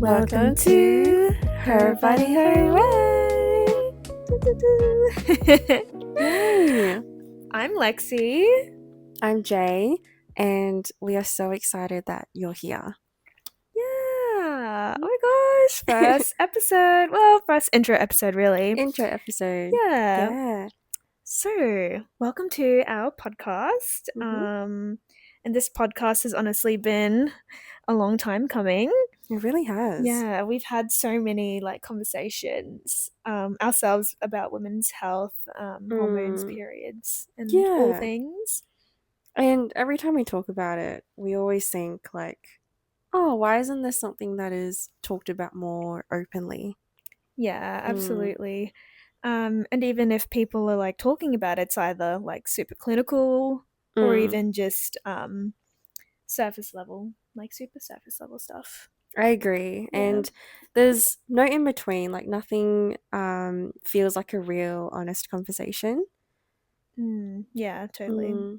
Welcome to Her Body Her Way. Yay! I'm Lexi. I'm Jay, and we are so excited that you're here. Yeah. Oh my gosh. First episode. Well, first intro episode, really. Intro episode. Yeah. Yeah. So, welcome to our podcast. And this podcast has honestly been a long time coming. It really has. Yeah, we've had so many conversations ourselves about women's health, hormones, periods, and all Yeah. things. And every time we talk about it, we always think oh, why isn't this something that is talked about more openly? Yeah, absolutely. And even if people are talking about it, it's either super clinical or even just surface level, super surface level stuff. I agree. Yeah. And there's no in between, nothing feels like a real honest conversation. Yeah, totally.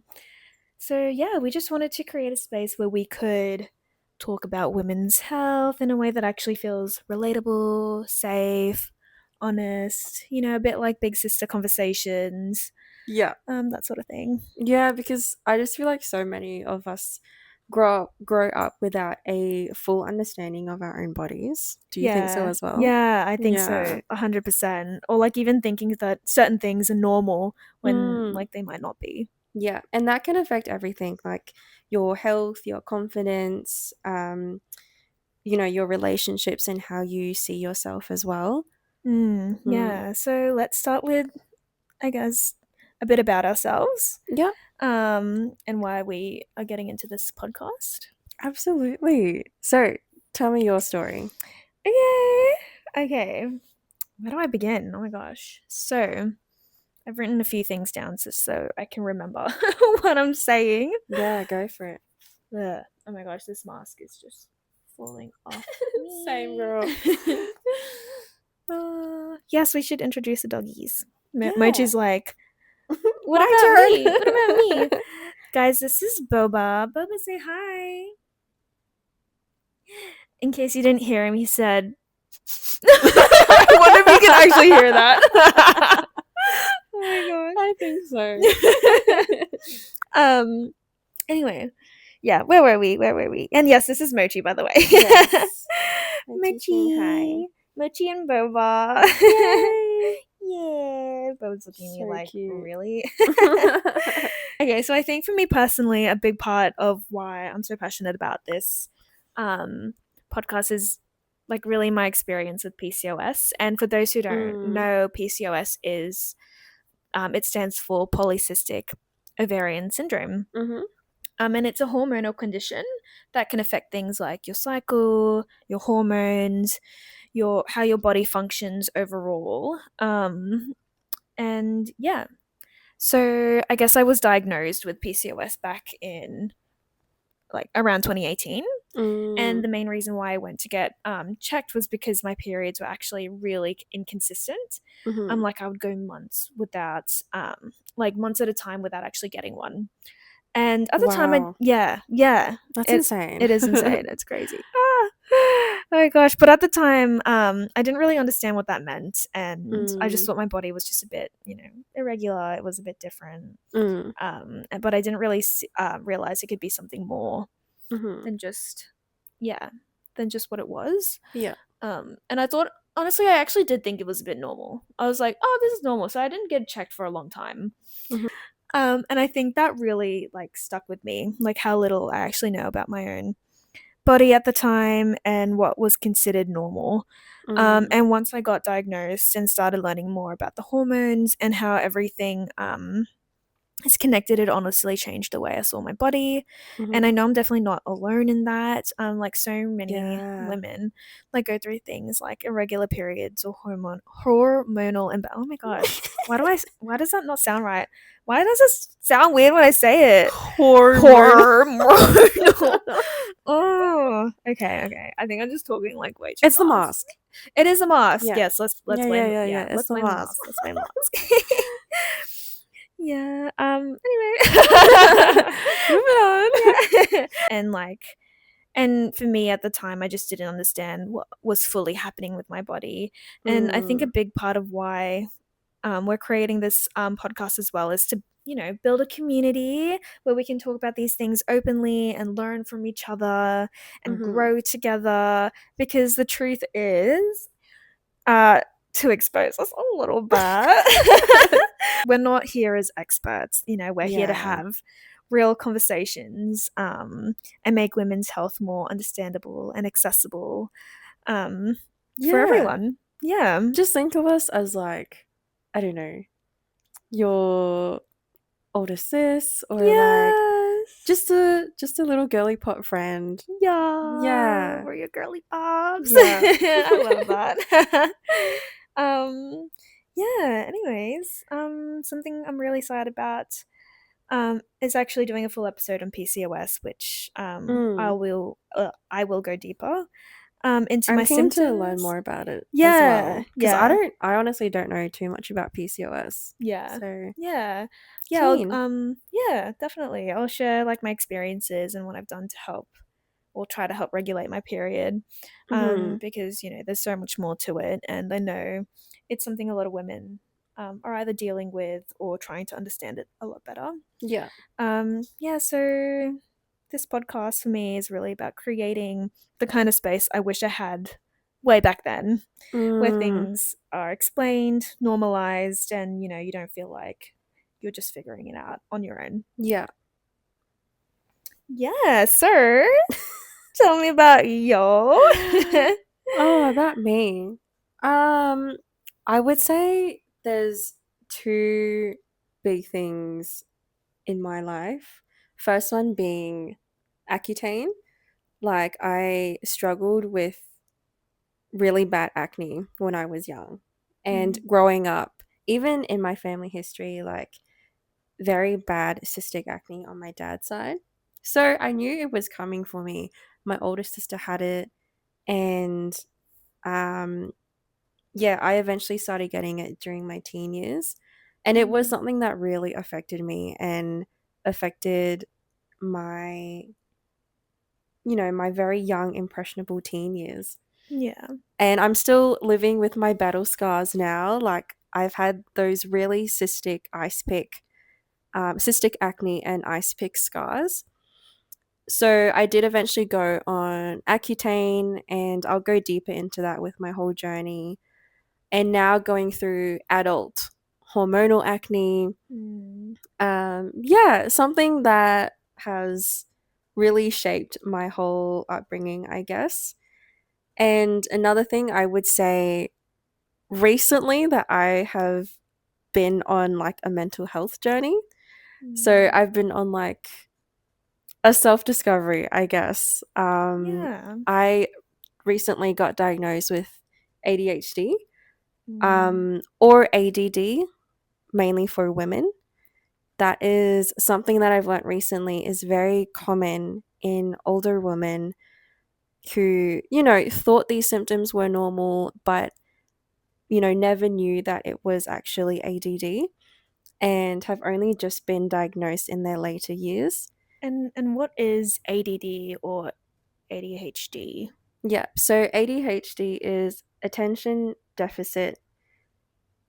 So yeah, we just wanted to create a space where we could talk about women's health in a way that actually feels relatable, safe, honest, a bit like big sister conversations, Yeah. that sort of thing. Yeah, because I just feel like so many of us grow up without a full understanding of our own bodies. Do you think so as well? Yeah, I think Yeah. so, 100%. Or even thinking that certain things are normal when they might not be. Yeah, and that can affect everything, like your health, your confidence, your relationships and how you see yourself as well. Yeah, so let's start with, I guess, a bit about ourselves. Yeah. And why we are getting into this podcast. Absolutely. So, tell me your story. Okay. Where do I begin? Oh my gosh. So, I've written a few things down just so I can remember what I'm saying. Yeah, go for it. Ugh. Oh my gosh, this mask is just falling off. Same, girl. Yes, we should introduce the doggies. Yeah. Mochi's like, what My about turn. me? What about me? Guys, this is Boba. Boba, say hi. In case you didn't hear him, he said, I wonder if you can actually hear that. Oh my I think so. Anyway, yeah, where were we? And yes, this is Mochi, by the way. Yes. Mochi. Hi. Mochi and Boba. Yay. Yeah. Boba's looking at me So like, cute. really? Okay, so I think for me personally, a big part of why I'm so passionate about this podcast is really my experience with PCOS. And for those who don't know, PCOS is it stands for polycystic ovarian syndrome. And it's a hormonal condition that can affect things like your cycle, your hormones, how your body functions overall. And yeah. So I guess I was diagnosed with PCOS back in around 2018. And the main reason why I went to get checked was because my periods were actually really inconsistent. I would go months without months at a time without actually getting one. And at the time, That's insane. It is insane. It's crazy. Oh my gosh. But at the time, I didn't really understand what that meant. And I just thought my body was just a bit, irregular. It was a bit different. But I didn't really realize it could be something more than just what it was. Yeah. And I thought, honestly, I actually did think it was a bit normal. I was like, oh, this is normal. So I didn't get checked for a long time. And I think that really stuck with me, how little I actually know about my own body at the time and what was considered normal. And once I got diagnosed and started learning more about the hormones and how everything is connected, it honestly changed the way I saw my body. And I know I'm definitely not alone in that. So many women go through things like irregular periods or hormonal oh my gosh, why does that not sound right? Why does it sound weird when I say it? Hormonal. Oh, okay. I think I'm just talking way too fast. It's the mask. It is a mask. Yeah. Yes, let's blame It's let's the blame the mask. mask. Let's blame the mask. Yeah. Anyway. Moving on. Yeah. And And for me at the time, I just didn't understand what was fully happening with my body. And I think a Mm. big part of why we're creating this podcast as well is to, build a community where we can talk about these things openly and learn from each other and Mhm. grow together. Because the truth is, uh, to expose us a little bit, we're not here as experts. We're here to Yeah. have real conversations, and make women's health more understandable and accessible, for Yeah. everyone. Yeah. Just think of us as like, I don't know, your older sis or like Yes. just a little girly pop friend. Yeah. Yeah. We're your girly pops. Yeah. I love that. um, yeah. Anyways, something I'm really sad about is actually doing a full episode on PCOS, which I Mm. will I will go deeper into I'm my keen to learn symptoms. more about it as Yeah, well because yeah, I honestly don't know too much about PCOS. yeah, So yeah, yeah. keen. Yeah, definitely. I'll share like my experiences and what I've done to help or try to help regulate my period. Mhm. Because there's so much more to it, and I know it's something a lot of women are either dealing with or trying to understand it a lot better. Yeah. Yeah, so this podcast for me is really about creating the kind of space I wish I had way back then, where Mm. things are explained, normalized, and you don't feel like you're just figuring it out on your own. Yeah. Yeah, sir. Tell me about yo. Oh, about me. Um, I would say there's two big things in my life. First one being Accutane. Like I struggled with really bad acne when I was young. And Mm. growing up, even in my family history, like very bad cystic acne on my dad's side. So I knew it was coming for me. My older sister had it, and um yeah, I eventually started getting it during my teen years. And it was Mm. something that really affected me and affected my, my very young, impressionable teen years. Yeah. And I'm still living with my battle scars now. Like, I've had those really cystic acne and ice pick scars. So I did eventually go on Accutane, and I'll go deeper into that with my whole journey. And now going through adult hormonal acne. Mm. Yeah, something that has really shaped my whole upbringing, I guess. And another thing I would say recently that I have been on like a mental health journey. So Mm. I've been on like a self discovery, I guess. Yeah. I recently got diagnosed with ADHD, Mm. or ADD, mainly for women. That is something that I've learned recently is very common in older women who, thought these symptoms were normal, but, never knew that it was actually ADD and have only just been diagnosed in their later years. And what is ADD or ADHD? Yeah, so ADHD is attention deficit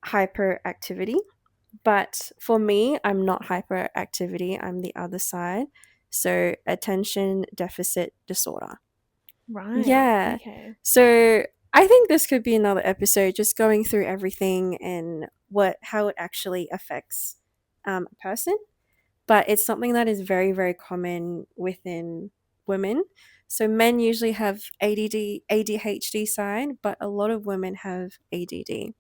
hyperactivity. But for me, I'm not hyperactivity, I'm the other side. So, attention deficit disorder. Right. Yeah. Okay. So, I think this could be another episode just going through everything and how it actually affects a person. But it's something that is very, very common within women. So, men usually have ADD, ADHD side, but a lot of women have ADD.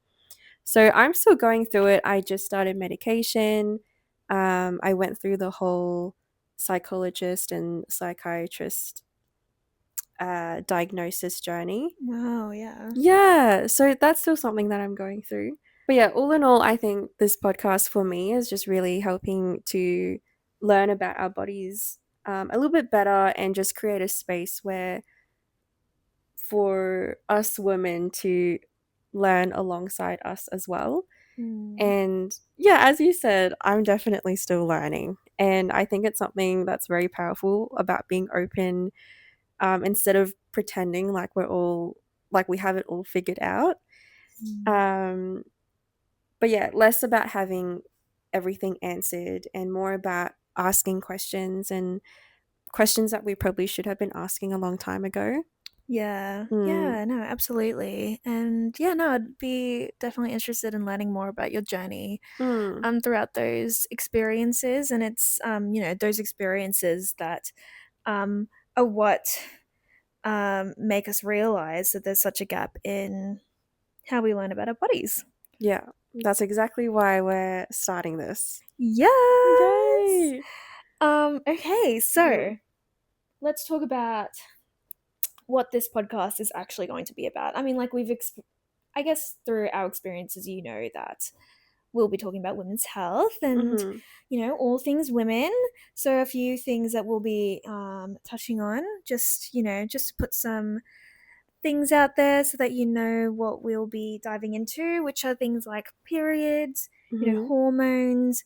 So I'm still going through it. I just started medication. I went through the whole psychologist and psychiatrist diagnosis journey. Wow, yeah. Yeah, so that's still something that I'm going through. But yeah, all in all, I think this podcast for me is just really helping to learn about our bodies a little bit better and just create a space where for us women to learn alongside us as well. Mm. And yeah, as you said, I'm definitely still learning. And I think it's something that's very powerful about being open instead of pretending like we have it all figured out. Um, but yeah, less about having everything answered and more about asking questions, and questions that we probably should have been asking a long time ago. Yeah. Mm, Yeah, no, absolutely. And yeah, no, I'd be definitely interested in learning more about your journey mm, throughout those experiences. And it's those experiences that um are what make us realize that there's such a gap in how we learn about our bodies. yeah, that's exactly why we're starting this. Yes. Yay! Okay, Mhm. so let's talk about what this podcast is actually going to be about. I mean, like I guess through our experiences, that we'll be talking about women's health and Mhm. all things women. So a few things that we'll be touching on, just to put some things out there so that you know what we'll be diving into, which are things like periods, Mhm. hormones,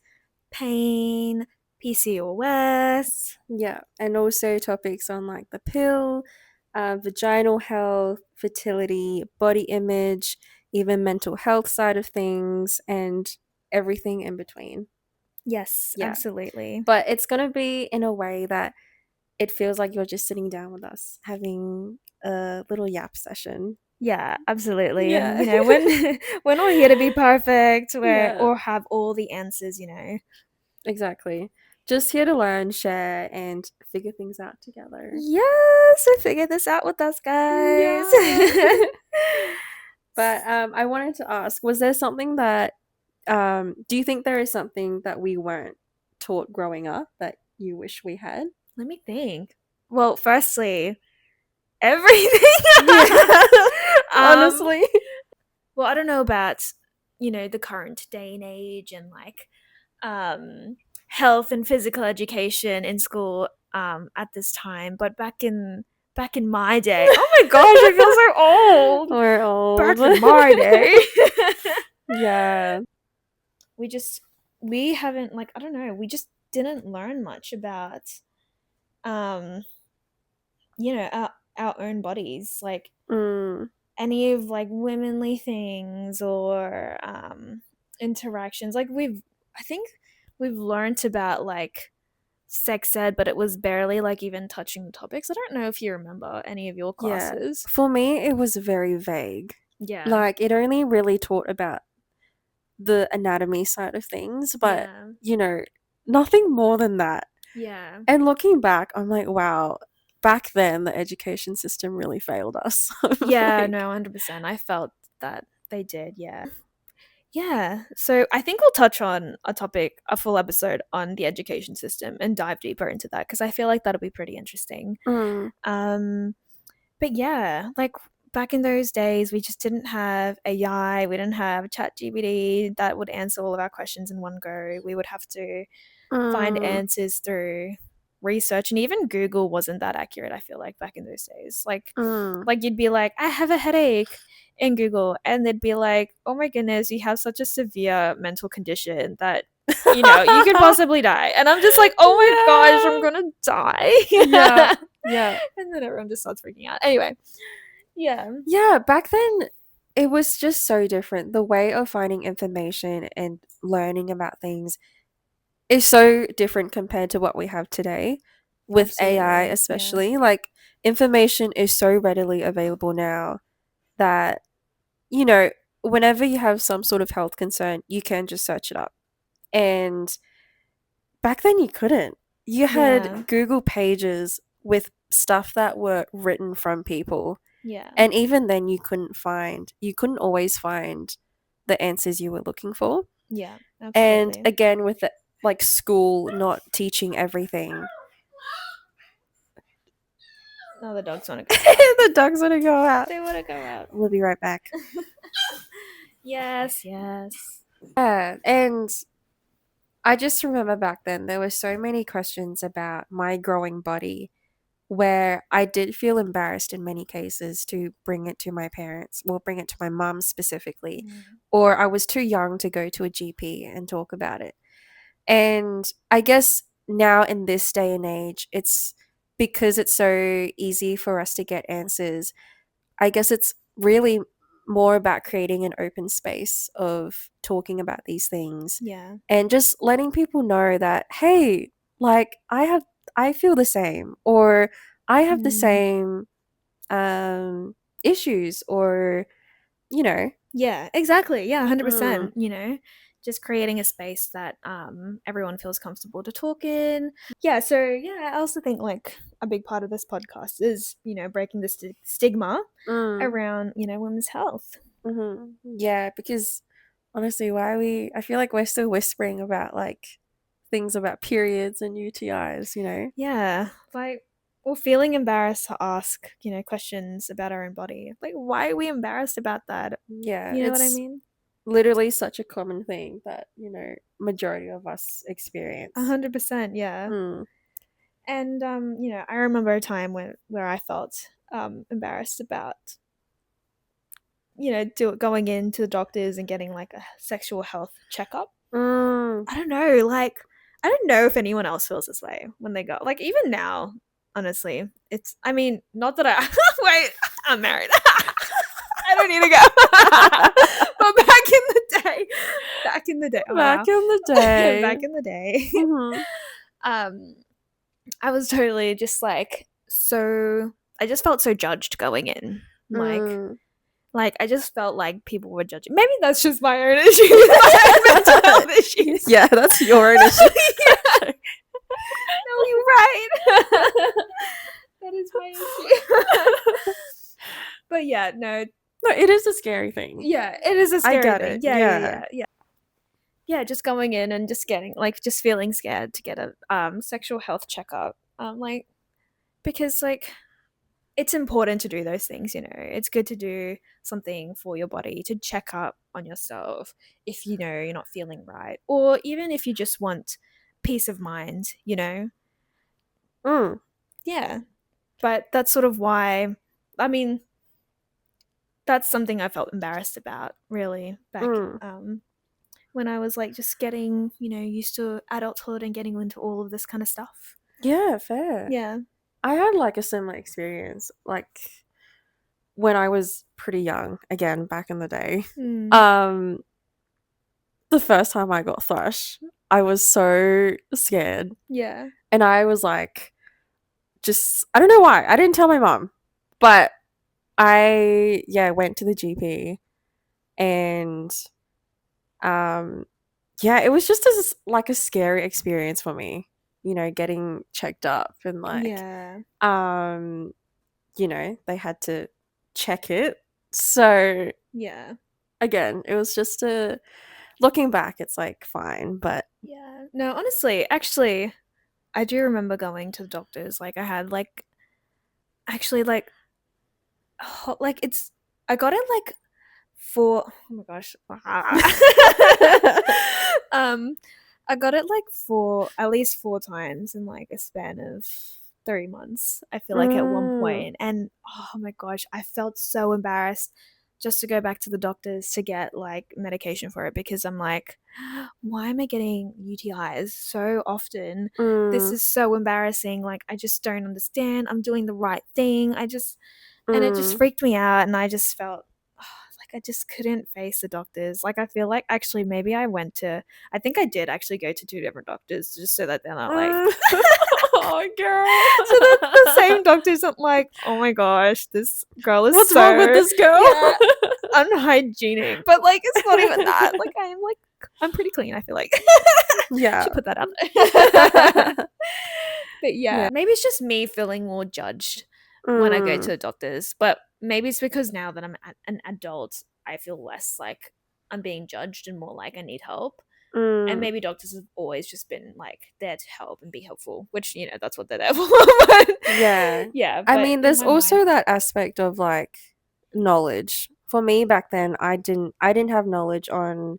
pain, PCOS. Yeah, and also topics on like the pill, vaginal health, fertility, body image, even mental health side of things, and everything in between. Yes, Yeah, absolutely. but it's gonna be in a way that it feels like you're just sitting down with us having a little yap session. Yeah, absolutely. And Yeah. when we're not here to be perfect, Yeah, or have all the answers. exactly. Just here to learn, share, and figure things out together. Yes, so figure this out with us, guys. Yeah. But I wanted to ask, was there something that do you think there is something that we weren't taught growing up that you wish we had? Let me think. Well, firstly, everything. Yeah. um, Honestly. well, I don't know about, the current day and age and like health and physical education in school at this time, but back in my day. Oh my gosh, I feel so old. We're old. Back in my day. Yeah. we just we haven't, like, I don't know, we just didn't learn much about um our own bodies, like Mm, any of like womanly things or interactions. Like I think we've learned about like sex ed, but it was barely like even touching the topics. I don't know if you remember any of your yeah. classes. For me, it was very vague. Yeah. Like, it only really taught about the anatomy side of things, but, Yeah. you know, nothing more than that. Yeah. And looking back, I'm like, wow, back then the education system really failed us. Yeah, Like, no, 100%. I felt that they did, yeah. Yeah. So I think we'll touch on a full episode on the education system and dive deeper into that because I feel like that'll be pretty interesting. mm, Um, but yeah, like back in those days, we just didn't have AI, we didn't have ChatGPT that would answer all of our questions in one go. We would have to find mm, answers through research, and even Google wasn't that accurate, I feel like, back in those days. Like mm. like you'd be like, I have a headache in Google, and they'd be like, oh my goodness, you have such a severe mental condition that you could possibly die. And I'm just like, oh my gosh, I'm Yeah. gonna Yeah. die. Yeah. And then everyone just starts freaking out. Anyway, yeah. Yeah, back then it was just so different. The way of finding information and learning about things is so different compared to what we have today with AI Absolutely. Yeah. especially. Like, information is so readily available now that, you know, whenever you have some sort of health concern, you can just search it up. And back then you couldn't. You Yeah. had Google pages with stuff that were written from people. Yeah. And even then you couldn't always find the answers you were looking for. Yeah. And Absolutely. again, with the, like, school not teaching everything. No, the dogs want to go out. The dogs want to go out. They want to go out. We'll be right back. Yes, yes. Yeah, and I just remember back then there were so many questions about my growing body where I did feel embarrassed in many cases to bring it to my parents, well, bring it to my mum specifically, Mm. or I was too young to go to a GP and talk about it. And I guess now in this day and age, it's because it's so easy for us to get answers, I guess it's really more about creating an open space of talking about these things Yeah. and just letting people know that, hey, like I feel the same, or I have the Mm. same issues, or you know. Yeah, exactly. Yeah, Mm, 100%, just creating a space that everyone feels comfortable to talk in. Yeah, so yeah, I also think like a big part of this podcast is, breaking the stigma mm, around, women's health. yeah, because honestly, I feel like we're still whispering about like things about periods and UTIs, you know? Yeah, like or feeling embarrassed to ask, questions about our own body. Like why are we embarrassed about that? Yeah, You know what I it's mean? literally such a common thing that, majority of us experience. 100%, yeah. Mm. And I remember a time where I felt embarrassed about going into the doctors and getting like a sexual health checkup. Mm. I don't know, like I don't know if anyone else feels this way when they go. Like even now, honestly, it's I mean, not that I wait, I'm married. I don't need to go. But back in the day, oh Back wow. in the day. Back in the day, Mhm. um I was totally just like so I just felt so judged going in. Mm. Like I just felt like people were judging. Maybe that's just my own issues, my own mental health issues. Yeah, that's your own issue. Yeah. No, you're right. That is my issue. But yeah, no, No, it is a scary thing. yeah, it is a I scary get thing. it. Yeah, yeah, Yeah. yeah, yeah. Yeah, just going in and just getting like just feeling scared to get a sexual health checkup. Like because like it's important to do those things, It's good to do something for your body to check up on yourself if you're not feeling right, or even if you just want peace of mind. Mm. Yeah. But that's sort of why, I mean, that's something I felt embarrassed about, really, back Mm. when I was like just getting, used to adulthood and getting into all of this kind of stuff. Yeah, fair. Yeah. I had like a similar experience, like when I was pretty young, again, back in the day. Mm. Um, the first time I got thrush, I was so scared. Yeah. And I was like, just, I don't know why. I didn't tell my mom, but yeah, went to the GP and, um, yeah, it was just like a scary experience for me, getting checked up and like, Yeah. um, they had to check it. So Yeah. again, it was just looking back, it's like fine, but Yeah. No, honestly, actually, I do remember going to the doctors. Like, I had like actually like I got it like for oh my gosh. um, I got it like for at least 4 times in like a span of 3 months. I feel like at one mm, point, and oh my gosh, I felt so embarrassed just to go back to the doctors to get like medication for it because I'm like, why am I getting UTIs so often? This mm, is so embarrassing. Like, I just don't understand. I'm doing the right thing. And it just mm. freaked me out. And I just felt like I just couldn't face the doctors. Like, I feel like actually maybe I think I did actually go to 2 different doctors just so that they're not like, Mm. Oh, so that the girl. same doctors aren't like, oh my gosh, this girl is What's wrong with this girl? yeah, unhygienic. But like, it's not even that. I'm pretty clean, I feel like. Yeah. Should put that out there. But Yeah. yeah, maybe it's just me feeling more judged when I go to Mm, the doctors. But maybe it's because now that I'm an adult, I feel less like I'm being judged and more like I need help. And mm. maybe doctors have always just been like there to help and be helpful, which that's what they're there for. But Yeah. yeah, I but mean, in there's my mind, also that aspect of like knowledge. For me back then, I didn't have knowledge on,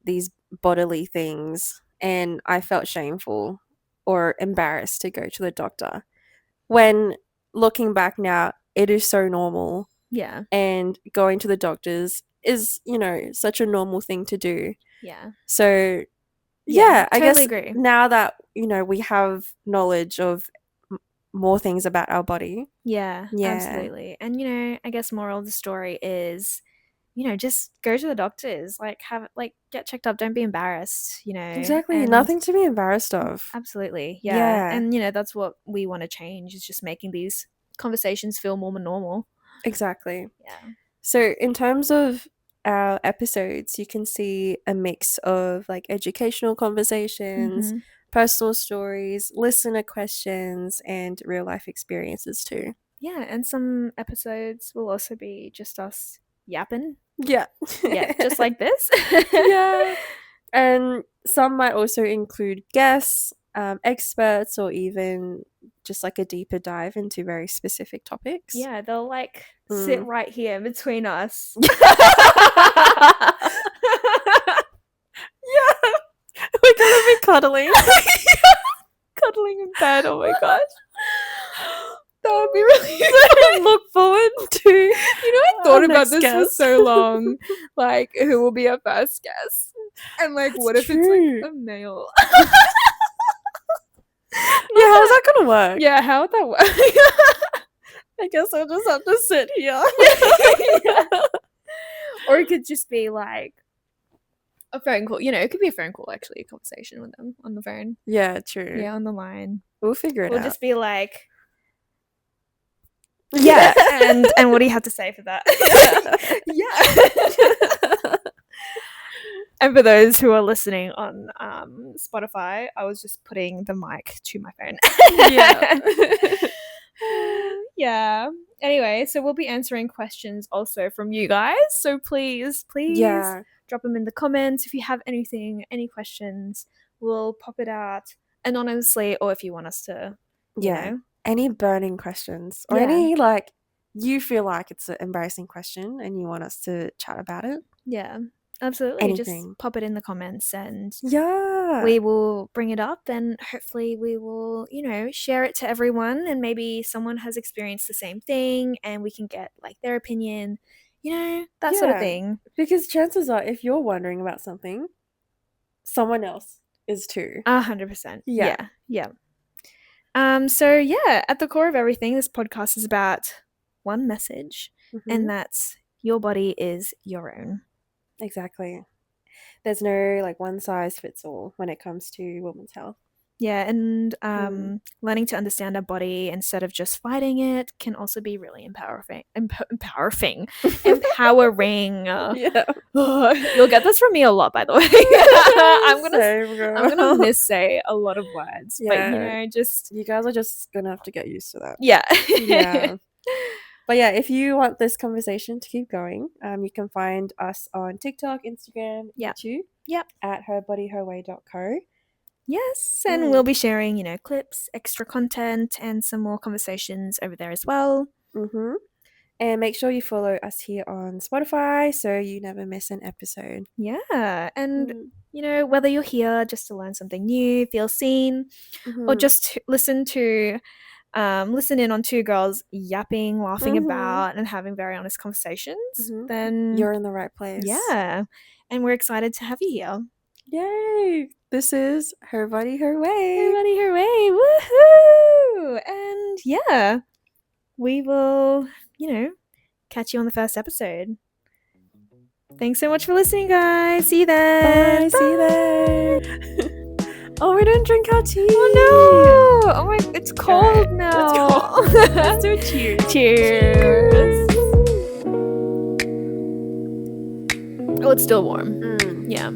these bodily things, and I felt shameful or embarrassed to go to the doctor. When looking back now, it is so normal, yeah, and going to the doctors is, such a normal thing to do. yeah, So, yeah, yeah, I totally guess agree. now that, we have knowledge of more things about our body. Yeah, Yeah. absolutely. And I guess moral of the story is, just go to the doctors, get checked up, don't be embarrassed, Exactly. and Nothing to be embarrassed of. absolutely, yeah. Yeah. And that's what we want to change, is just making these conversations feel more normal. Exactly. Yeah. So in terms of our episodes, you can see a mix of like educational conversations, Mhm. personal stories, listener questions, and real life experiences too. Yeah, and some episodes will also be just us yapping. Yeah. Yeah, just like this. Yeah. And some might also include guests, experts, or even just like a deeper dive into very specific topics. Yeah, they'll sit Mm. right here between us. Yeah. We're gonna be cuddling. Cuddling in bed. Oh my gosh. That would be really Look forward to. I thought our about next this for guest. so long. Like, who will be our first guest? And what if it's true. a male? Yeah, how's that gonna work? Yeah, how would that work? I guess I'll just have to sit here. Yeah. Or it could just be like a phone call. It could be a phone call, actually, a conversation with them on the phone. Yeah, true. Yeah, on the line. We'll figure it We'll out. just be like, yeah, and what do you have to say for that? Yeah. And for those who are listening on Spotify, I was just putting the mic to my phone. Yeah. Yeah. Anyway, so we'll be answering questions also from you guys. So please Yeah. drop them in the comments. If you have any questions, we'll pop it out anonymously, or if you want us to, Yeah. Any burning questions or Yeah. any like you feel like it's an embarrassing question and you want us to chat about it. Yeah, absolutely. Anything. Just pop it in the comments and Yeah. we will bring it up, and hopefully we will, share it to everyone, and maybe someone has experienced the same thing and we can get their opinion, that sort of Yeah. thing. Because chances are if you're wondering about something, someone else is too. 100%. Yeah. Yeah. So yeah, at the core of everything, this podcast is about one message, Mhm. and that's your body is your own. Exactly. There's no like one size fits all when it comes to women's health. Yeah, and learning to understand our body instead of just fighting it can also be really empowering. Empowering. Yeah. You'll get this from me a lot, by the way. I'm gonna missay a lot of words, Yeah. but just you guys are just gonna have to get used to that. yeah. Yeah. But yeah, if you want this conversation to keep going, you can find us on TikTok, Instagram, Yep. YouTube. Yep. At herbodyherway.co. Yes, and we'll be sharing, clips, extra content, and some more conversations over there as well. Mm-hmm. And make sure you follow us here on Spotify so you never miss an episode. Yeah, and whether you're here just to learn something new, feel seen, or just listen in on two girls yapping, laughing about, and having very honest conversations, then you're in the right place. Yeah, and we're excited to have you here. Yay! This is Her Body Her Way. Her Body Her Way. Woohoo! And yeah, we will, catch you on the first episode. Thanks so much for listening, guys. See you then. Bye. See you then. Oh, we didn't drink our tea. Oh no! Oh my, it's cold now. Let's do a cheers. Cheers. Oh, it's still warm. Yeah.